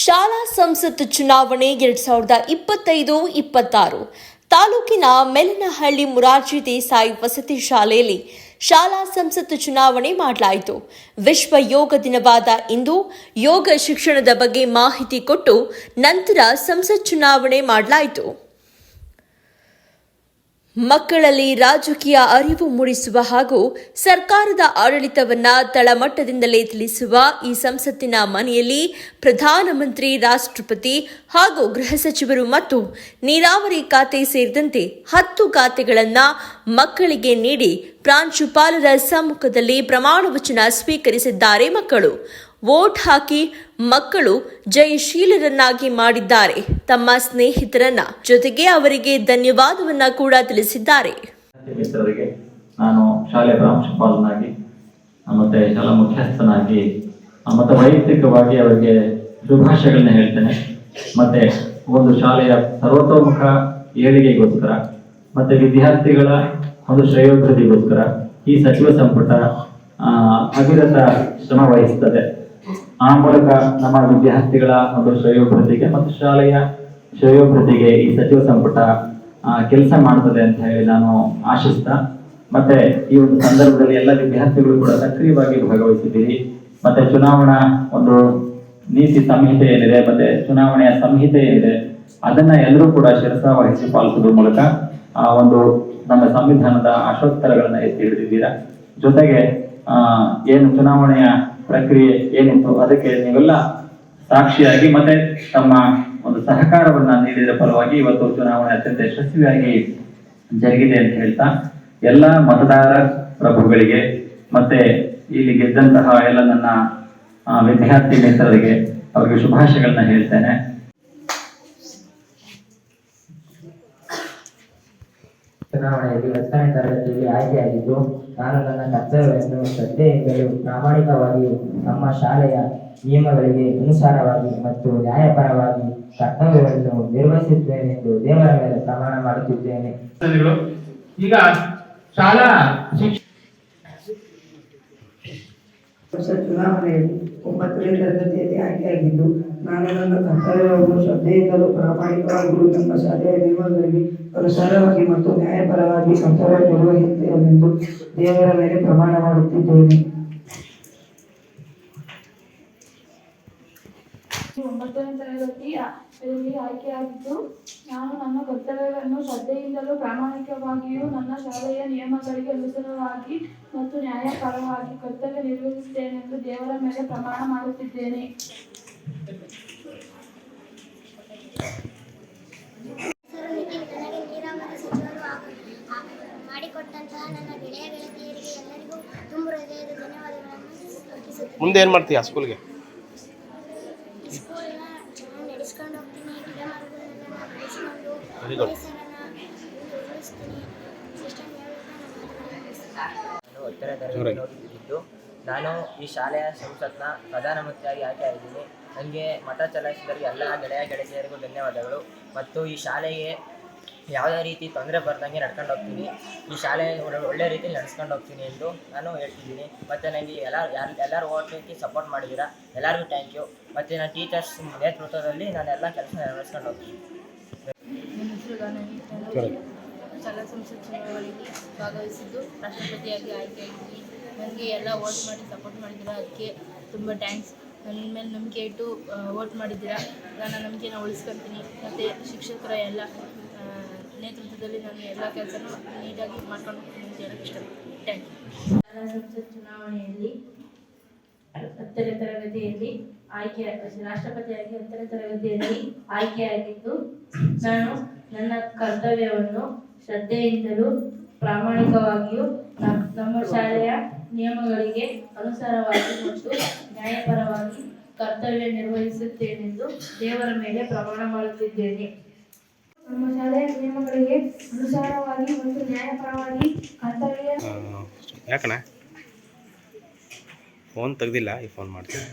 ಶಾಲಾ ಸಂಸತ್ ಚುನಾವಣೆ 2025-26 ತಾಲೂಕಿನ ಮೆಲ್ಲನಹಳ್ಳಿ ಮುರಾರ್ಜಿ ದೇಸಾಯಿ ವಸತಿ ಶಾಲೆಯಲ್ಲಿ ಶಾಲಾ ಸಂಸತ್ ಚುನಾವಣೆ ಮಾಡಲಾಯಿತು. ವಿಶ್ವ ಯೋಗ ದಿನವಾದ ಇಂದು ಯೋಗ ಶಿಕ್ಷಣದ ಬಗ್ಗೆ ಮಾಹಿತಿ ಕೊಟ್ಟು ನಂತರ ಸಂಸತ್ ಚುನಾವಣೆ ಮಾಡಲಾಯಿತು. ಮಕ್ಕಳಲ್ಲಿ ರಾಜಕೀಯ ಅರಿವು ಮೂಡಿಸುವ ಹಾಗೂ ಸರ್ಕಾರದ ಆಡಳಿತವನ್ನ ತಳಮಟ್ಟದಿಂದಲೇ ತಿಳಿಸುವ ಈ ಸಂಸತ್ತಿನ ಮನೆಯಲ್ಲಿ ಪ್ರಧಾನಮಂತ್ರಿ, ರಾಷ್ಟ್ರಪತಿ ಹಾಗೂ ಗೃಹ ಸಚಿವರು ಮತ್ತು ನೀರಾವರಿ ಖಾತೆ ಸೇರಿದಂತೆ 10 ಖಾತೆಗಳನ್ನು ಮಕ್ಕಳಿಗೆ ನೀಡಿ ಪ್ರಾಂಶುಪಾಲರ ಸಮ್ಮುಖದಲ್ಲಿ ಪ್ರಮಾಣ ವಚನ ಸ್ವೀಕರಿಸಿದ್ದಾರೆ. ಮಕ್ಕಳು ವೋಟ್ ಹಾಕಿ ಮಕ್ಕಳು ಜಯಶೀಲರನ್ನಾಗಿ ಮಾಡಿದ್ದಾರೆ. ತಮ್ಮ ಸ್ನೇಹಿತರನ್ನ ಜೊತೆಗೆ ಅವರಿಗೆ ಧನ್ಯವಾದವನ್ನ ಕೂಡ ತಿಳಿಸಿದ್ದಾರೆ. ನಾನು ಶಾಲೆ ಪ್ರಾಂಶುಪಾಲನಾಗಿ ಮತ್ತೆ ಶಾಲಾ ಮುಖ್ಯಸ್ಥನಾಗಿ ಮತ್ತೆ ವೈಯಕ್ತಿಕವಾಗಿ ಅವರಿಗೆ ಶುಭಾಶಯಗಳನ್ನ ಹೇಳ್ತೇನೆ. ಮತ್ತೆ ಒಂದು ಶಾಲೆಯ ಸರ್ವತೋಮುಖ ಏಳಿಗೆಗೋಸ್ಕರ ಮತ್ತೆ ವಿದ್ಯಾರ್ಥಿಗಳ ಒಂದು ಶ್ರೇಯೋಭಿವೃದ್ಧಿಗೋಸ್ಕರ ಈ ಸಚಿವ ಸಂಪುಟ ಅವಿರತ ಶ್ರಮ ವಹಿಸುತ್ತದೆ. ಆ ಮೂಲಕ ನಮ್ಮ ವಿದ್ಯಾರ್ಥಿಗಳ ಒಂದು ಶ್ರೇಯೋಭಿವೃದ್ಧಿಗೆ ಮತ್ತು ಶಾಲೆಯ ಶ್ರೇಯೋಭಿವೃದ್ಧಿಗೆ ಈ ಸಚಿವ ಸಂಪುಟ ಕೆಲಸ ಮಾಡುತ್ತದೆ ಅಂತ ಹೇಳಿ ನಾನು ಆಶಿಸ್ತಾ, ಮತ್ತೆ ಈ ಒಂದು ಸಂದರ್ಭದಲ್ಲಿ ಎಲ್ಲ ವಿದ್ಯಾರ್ಥಿಗಳು ಕೂಡ ಸಕ್ರಿಯವಾಗಿ ಭಾಗವಹಿಸಿದ್ದೀರಿ. ಮತ್ತೆ ಚುನಾವಣಾ ಒಂದು ನೀತಿ ಸಂಹಿತೆ ಏನಿದೆ, ಮತ್ತೆ ಚುನಾವಣೆಯ ಸಂಹಿತೆ ಏನಿದೆ, ಅದನ್ನ ಎಲ್ಲರೂ ಕೂಡ ಶಿರಸಾವಹಿಸಿ ಪಾಲಿಸುವ ಮೂಲಕ ಆ ಒಂದು ನಮ್ಮ ಸಂವಿಧಾನದ ಆಶೋತ್ತರಗಳನ್ನ ಎತ್ತಿ ಹಿಡಿದಿದ್ದೀರಾ. ಜೊತೆಗೆ ಏನು ಚುನಾವಣೆಯ ಪ್ರಕ್ರಿಯೆ ಏನಿತ್ತು ಅದಕ್ಕೆ ನೀವೆಲ್ಲ ಸಾಕ್ಷಿಯಾಗಿ ಮತ್ತೆ ತಮ್ಮ ಒಂದು ಸಹಕಾರವನ್ನ ನೀಡಿದ ಫಲವಾಗಿ ಇವತ್ತು ಚುನಾವಣೆ ಅತ್ಯಂತ ಯಶಸ್ವಿಯಾಗಿ ಜರುಗಿದೆ ಅಂತ ಹೇಳ್ತಾ ಎಲ್ಲ ಮತದಾರ ಪ್ರಭುಗಳಿಗೆ ಮತ್ತೆ ಇಲ್ಲಿ ಗೆದ್ದಂತಹ ಎಲ್ಲ ನನ್ನ ವಿದ್ಯಾರ್ಥಿ ಮಿತ್ರರಿಗೆ ಅವರಿಗೆ ಶುಭಾಶಯಗಳನ್ನ ಹೇಳ್ತೇನೆ. ಚುನಾವಣೆಯಲ್ಲಿ 10ನೇ ತರಗತಿಯಲ್ಲಿ ಆಯ್ಕೆಯಾಗಿದ್ದು ನಾನು ನನ್ನ ಕರ್ತವ್ಯವನ್ನು ಶ್ರದ್ಧೆಯಿಂದಲೂ ಪ್ರಾಮಾಣಿಕವಾಗಿ ನಮ್ಮ ಶಾಲೆಯ ನಿಯಮಗಳಿಗೆ ಅನುಸಾರವಾಗಿ ಮತ್ತು ನ್ಯಾಯಪರವಾಗಿ ಕರ್ತವ್ಯವನ್ನು ನಿರ್ವಹಿಸುತ್ತೇನೆಂದು ದೇವರ ಮೇಲೆ ಪ್ರಮಾಣ ಮಾಡುತ್ತಿದ್ದೇನೆ. ಈಗ ಶಾಲಾ ಚುನಾವಣೆಯಲ್ಲಿ 9ನೇ ತರಗತಿಯಲ್ಲಿ ಆಯ್ಕೆಯಾಗಿದ್ದು ನಾನು ನನ್ನ ಕರ್ತವ್ಯವನ್ನು ಶ್ರದ್ಧೆಯಿಂದಲೂ ಪ್ರಾಮಾಣಿಕವಾಗಿಯೂ ನಮ್ಮ ಶಾಲೆಯ ನಿಯಮಗಳಿಗೆ ಅನುಸಾರವಾಗಿ ಮತ್ತು ನ್ಯಾಯಪರವಾಗಿ ಕರ್ತವ್ಯ ನಿರ್ವಹಿಸುತ್ತೇನೆಂದು ದೇವರ ಮೇಲೆ ಪ್ರಮಾಣ ಮಾಡುತ್ತಿದ್ದೇನೆ. 9ನೇ ತರಗತಿಯಲ್ಲಿ ಆಯ್ಕೆಯಾಗಿದ್ದು ನಾನು ನನ್ನ ಕರ್ತವ್ಯವನ್ನು ಶ್ರದ್ಧೆಯಿಂದಲೂ ಪ್ರಾಮಾಣಿಕವಾಗಿಯೂ ನನ್ನ ಶಾಲೆಯ ನಿಯಮಗಳಿಗೆ ಅನುಸಾರವಾಗಿ ಮತ್ತು ನ್ಯಾಯಪರವಾಗಿ ಕರ್ತವ್ಯ ನಿರ್ವಹಿಸುತ್ತೇನೆಂದು ದೇವರ ಮೇಲೆ ಪ್ರಮಾಣ ಮಾಡುತ್ತಿದ್ದೇನೆ. ನನಗೆ ನೀರಾವರಿ ಸಚಿವರು ಮಾಡಿಕೊಟ್ಟಂತಹ ನನ್ನ ಗೆಳೆಯ ಗೆಳತಿಯರಿಗೆ ಎಲ್ಲರಿಗೂ ತುಂಬ ಹೃದಯದ ಧನ್ಯವಾದಗಳನ್ನು ಅರ್ಪಿಸುತ್ತೇನೆ. ಮುಂದೆ ಏನು ಮಾಡ್ತೀಯಾ ಸ್ಕೂಲ್ಗೆ? ಸ್ಕೂಲ್ನ ನಡೆಸ್ಕೊಂಡು ಹೋಗ್ತೀನಿ, ಗಿಡ ಮರಗಳನ್ನೆಲ್ಲ ಬೆಳೆಸ್ಕೊಂಡು ಪರಿಸರನ ಉಳಿಸ್ತೀನಿ. ಉತ್ತರ ತರಗತಿ ಓದುತ್ತಿದ್ದು ನಾನು ಈ ಶಾಲೆಯ ಸಂಸತ್ನ ಪ್ರಧಾನಮಂತ್ರಿಯಾಗಿ ಆಯ್ಕೆಯಾಗಿದ್ದೀನಿ. ನನಗೆ ಮತ ಚಲಾಯಿಸಿದವರಿಗೆ ಎಲ್ಲ ಗೆಳೆಯ ಗೆಳತಿಯರಿಗೂ ಧನ್ಯವಾದಗಳು. ಮತ್ತು ಈ ಶಾಲೆಗೆ ಯಾವುದೇ ರೀತಿ ತೊಂದರೆ ಬರ್ದಂಗೆ ನಡ್ಕೊಂಡು ಹೋಗ್ತೀನಿ, ಈ ಶಾಲೆ ಒಳ್ಳೆ ರೀತಿಯಲ್ಲಿ ನಡೆಸ್ಕೊಂಡು ಹೋಗ್ತೀನಿ ಎಂದು ನಾನು ಹೇಳ್ತಿದ್ದೀನಿ. ಮತ್ತು ನನಗೆ ಎಲ್ಲರೂ ಓಟ್ಲಿಕ್ಕೆ ಸಪೋರ್ಟ್ ಮಾಡಿದ್ದೀರಾ, ಎಲ್ಲರಿಗೂ ಥ್ಯಾಂಕ್ ಯು. ಮತ್ತು ನಾನು ಟೀಚರ್ಸ್ ನೇತೃತ್ವದಲ್ಲಿ ನಾನು ಎಲ್ಲ ಕೆಲಸ ನಡೆಸ್ಕೊಂಡು ಹೋಗ್ತೀನಿ. ನನ್ನ ಹೆಸರು ಶಾಲಾ ಸಂಸತ್ ಚುನಾವಣೆಯಲ್ಲಿ ಭಾಗವಹಿಸಿದ್ದು ರಾಷ್ಟ್ರಪತಿಯಾಗಿ ಆಯ್ಕೆಯಾಗಿದ್ದೀನಿ. ನನಗೆ ಎಲ್ಲ ವೋಟ್ ಮಾಡಿ ಸಪೋರ್ಟ್ ಮಾಡಿದ್ದೀರಾ, ಅದಕ್ಕೆ ತುಂಬ ಥ್ಯಾಂಕ್ಸ್. ನನ್ನ ಮೇಲೆ ನಂಬಿಕೆ ಇಟ್ಟು ವೋಟ್ ಮಾಡಿದ್ದೀರಾ, ನನ್ನ ನಂಬಿಕೆನ ಉಳಿಸ್ಕೊಳ್ತೀನಿ. ಮತ್ತು ಶಿಕ್ಷಕರ ಎಲ್ಲ ನೇತೃತ್ವದಲ್ಲಿ ನಾನು ಎಲ್ಲ ಕೆಲಸನೂ ನೀಟಾಗಿ ಮಾಡ್ಕೊಂಡು ಹೋಗ್ತೀನಿ ಅಂತ ಹೇಳಕ್ಕೆ ಇಷ್ಟಪಡ್ತೀನಿ. Thank you. ಶಾಲಾ ಸಂಸತ್ ಚುನಾವಣೆಯಲ್ಲಿ 10ನೇ ತರಗತಿಯಲ್ಲಿ ರಾಷ್ಟ್ರಪತಿಯಾಗಿ 10ನೇ ತರಗತಿಯಲ್ಲಿ ಆಯ್ಕೆಯಾಗಿದ್ದು ನಾನು ನನ್ನ ಕರ್ತವ್ಯವನ್ನು ಶ್ರದ್ಧೆಯಿಂದಲೂ ಪ್ರಾಮಾಣಿಕವಾಗಿಯೂ ನಮ್ಮ ಶಾಲೆಯ ನಿಯಮಗಳಿಗೆ ಅನುಸಾರವಾಗಿ ಮತ್ತು ನ್ಯಾಯಪರವಾಗಿ ಕರ್ತವ್ಯ ನಿರ್ವಹಿಸುತ್ತೇನೆಂದು ದೇವರ ಮೇಲೆ ಪ್ರಮಾಣ ಮಾಡುತ್ತಿದ್ದೇನೆ. ನಮ್ಮ ಶಾಲೆಯ ನಿಯಮಗಳಿಗೆ ಅನುಸಾರವಾಗಿ ಮತ್ತು ನ್ಯಾಯಪರವಾಗಿ ಕರ್ತವ್ಯ. ಯಾಕಣ್ಣ ಫೋನ್ ತೆಗ್ದಿಲ್ಲ? ಈ ಫೋನ್ ಮಾಡ್ತೀನಿ.